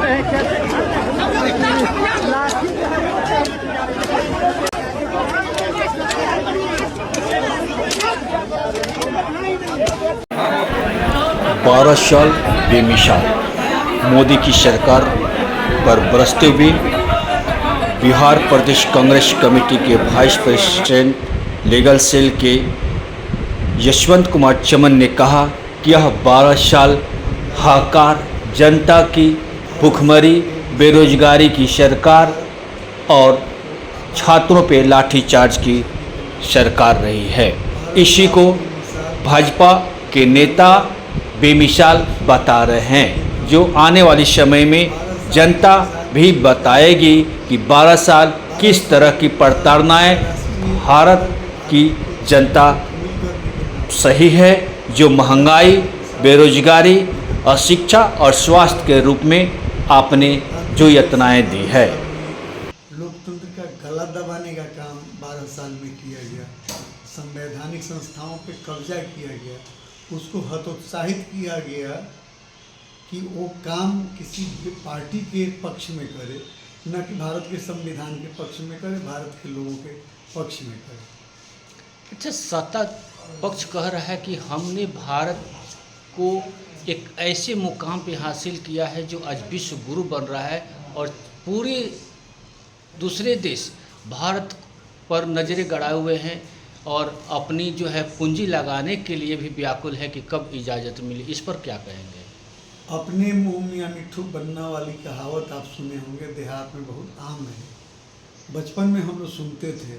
12 साल बेमिसाल मोदी की सरकार पर बरसते हुए बिहार प्रदेश कांग्रेस कमेटी के वाइस प्रेसिडेंट लीगल सेल के यशवंत कुमार चमन ने कहा कि यह 12 साल हाहाकार, जनता की भूखमरी, बेरोजगारी की सरकार और छात्रों पे लाठीचार्ज की सरकार रही है। इसी को भाजपा के नेता बेमिसाल बता रहे हैं, जो आने वाले समय में जनता भी बताएगी कि 12 साल किस तरह की प्रताड़नाएं भारत की जनता सही है, जो महंगाई, बेरोजगारी, अशिक्षा और स्वास्थ्य के रूप में आपने जो यातनाएं दी है। लोकतंत्र का गला दबाने का काम 12 साल में किया गया, संवैधानिक संस्थाओं पे कब्जा किया गया, उसको हतोत्साहित किया गया कि वो काम किसी पार्टी के पक्ष में करे, न कि भारत के संविधान के पक्ष में करे, भारत के लोगों के पक्ष में करे। अच्छा, सत्ता पक्ष कह रहा है कि हमने भारत को एक ऐसे मुकाम पे हासिल किया है जो आज विश्व गुरु बन रहा है और पूरे दूसरे देश भारत पर नज़रें गड़ाए हुए हैं और अपनी जो है पूंजी लगाने के लिए भी व्याकुल है कि कब इजाज़त मिले। इस पर क्या कहेंगे? अपने मुंह में मिट्ठू बनना वाली कहावत आप सुने होंगे, देहात में बहुत आम है, बचपन में हम लोग सुनते थे।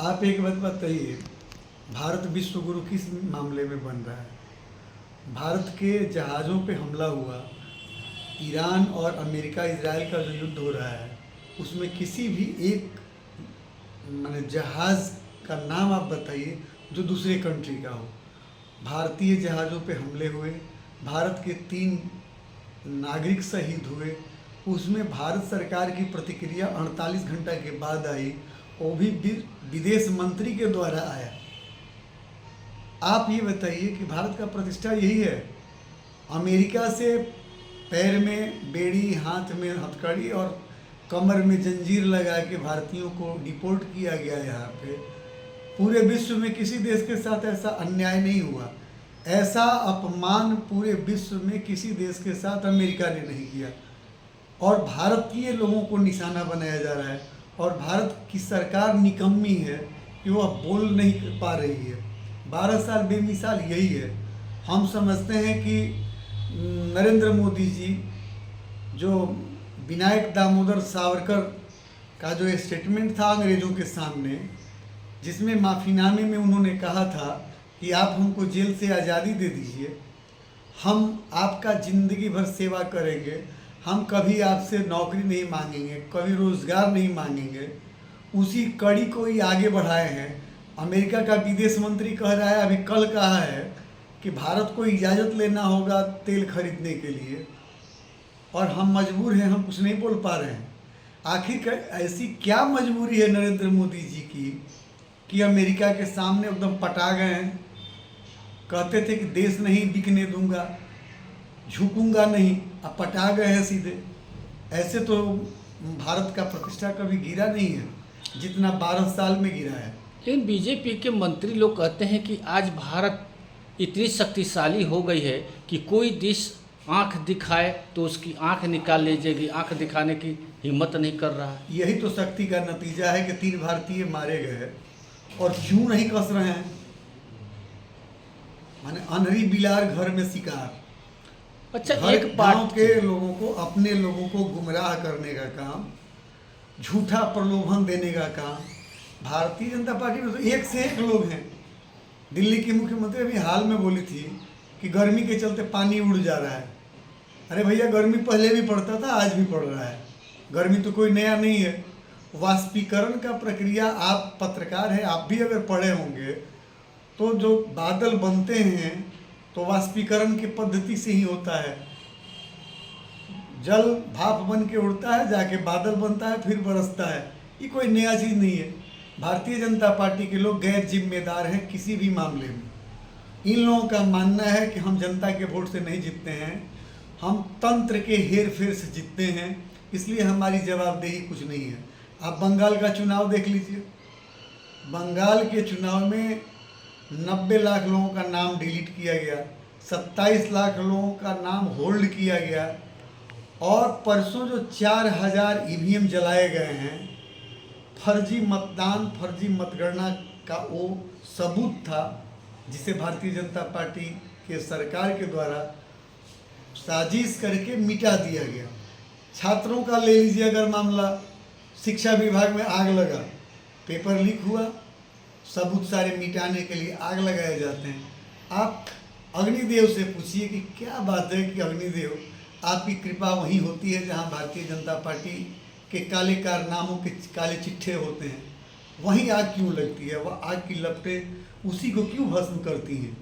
आप एक बात बताइए, भारत विश्व गुरु किस मामले में बन रहा है? भारत के जहाज़ों पे हमला हुआ, ईरान और अमेरिका इजराइल का जो युद्ध हो रहा है, उसमें किसी भी एक माने जहाज़ का नाम आप बताइए जो दूसरे कंट्री का हो। भारतीय जहाज़ों पे हमले हुए, भारत के 3 नागरिक शहीद हुए, उसमें भारत सरकार की प्रतिक्रिया 48 घंटा के बाद आई, वो भी विदेश मंत्री के द्वारा आया। आप ये बताइए कि भारत का प्रतिष्ठा यही है। अमेरिका से पैर में बेड़ी, हाथ में हथकड़ी और कमर में जंजीर लगा के भारतीयों को डिपोर्ट किया गया। यहाँ पे पूरे विश्व में किसी देश के साथ ऐसा अन्याय नहीं हुआ, ऐसा अपमान पूरे विश्व में किसी देश के साथ अमेरिका ने नहीं किया। और भारतीय लोगों को निशाना बनाया जा रहा है और भारत की सरकार निकम्मी है कि वह बोल नहीं पा रही है। 12 साल बेमिसाल यही है। हम समझते हैं कि नरेंद्र मोदी जी जो विनायक दामोदर सावरकर का जो स्टेटमेंट था अंग्रेज़ों के सामने, जिसमें माफ़ीनामे में उन्होंने कहा था कि आप हमको जेल से आज़ादी दे दीजिए, हम आपका ज़िंदगी भर सेवा करेंगे, हम कभी आपसे नौकरी नहीं मांगेंगे, कभी रोज़गार नहीं मांगेंगे, उसी कड़ी को ही आगे बढ़ाए हैं। अमेरिका का विदेश मंत्री कह रहा है, अभी कल कहा है कि भारत को इजाज़त लेना होगा तेल खरीदने के लिए, और हम मजबूर हैं, हम कुछ नहीं बोल पा रहे हैं। आखिर ऐसी क्या मजबूरी है नरेंद्र मोदी जी की कि अमेरिका के सामने एकदम पटा गए हैं? कहते थे कि देश नहीं बिकने दूंगा, झुकूंगा नहीं, अब पटा गए हैं सीधे। ऐसे तो भारत का प्रतिष्ठा कभी गिरा नहीं है जितना 12 साल में गिरा है। लेकिन बीजेपी के मंत्री लोग कहते हैं कि आज भारत इतनी शक्तिशाली हो गई है कि कोई देश आंख दिखाए तो उसकी आंख निकाल लीजिएगी, आंख दिखाने की हिम्मत नहीं कर रहा है। यही तो शक्ति का नतीजा है कि 3 भारतीय मारे गए और क्यों नहीं कस रहे हैं? माने अनहरी बिलार घर में शिकार। अच्छा, एक गांव के लोगों को, अपने लोगों को गुमराह करने का काम, झूठा प्रलोभन देने का काम भारतीय जनता पार्टी में तो एक से एक लोग हैं। दिल्ली की मुख्यमंत्री अभी हाल में बोली थी कि गर्मी के चलते पानी उड़ जा रहा है। अरे भैया, गर्मी पहले भी पड़ता था, आज भी पड़ रहा है, गर्मी तो कोई नया नहीं है। वाष्पीकरण का प्रक्रिया, आप पत्रकार हैं, आप भी अगर पढ़े होंगे तो जो बादल बनते हैं तो वाष्पीकरण की पद्धति से ही होता है। जल भाप बन के उड़ता है, जाके बादल बनता है, फिर बरसता है। ये कोई नया चीज़ नहीं है। भारतीय जनता पार्टी के लोग गैर जिम्मेदार हैं किसी भी मामले में। इन लोगों का मानना है कि हम जनता के वोट से नहीं जीतते हैं, हम तंत्र के हेर फेर से जीतते हैं, इसलिए हमारी जवाबदेही कुछ नहीं है। आप बंगाल का चुनाव देख लीजिए। बंगाल के चुनाव में 90 लाख लोगों का नाम डिलीट किया गया, 27 लाख लोगों का नाम होल्ड किया गया, और परसों जो 4000 ईवीएम जलाए गए हैं, फर्जी मतदान, फर्जी मतगणना का वो सबूत था, जिसे भारतीय जनता पार्टी के सरकार के द्वारा साजिश करके मिटा दिया गया। छात्रों का ले लीजिए अगर मामला, शिक्षा विभाग में आग लगा, पेपर लीक हुआ, सबूत सारे मिटाने के लिए आग लगाए जाते हैं। आप अग्निदेव से पूछिए कि क्या बात है कि अग्निदेव, आपकी कृपा वहीं होती है जहां भारतीय जनता पार्टी के काले कारनामों के काले चिट्ठे होते हैं, वहीं आग क्यों लगती है? वह आग की लपटें उसी को क्यों भस्म करती हैं?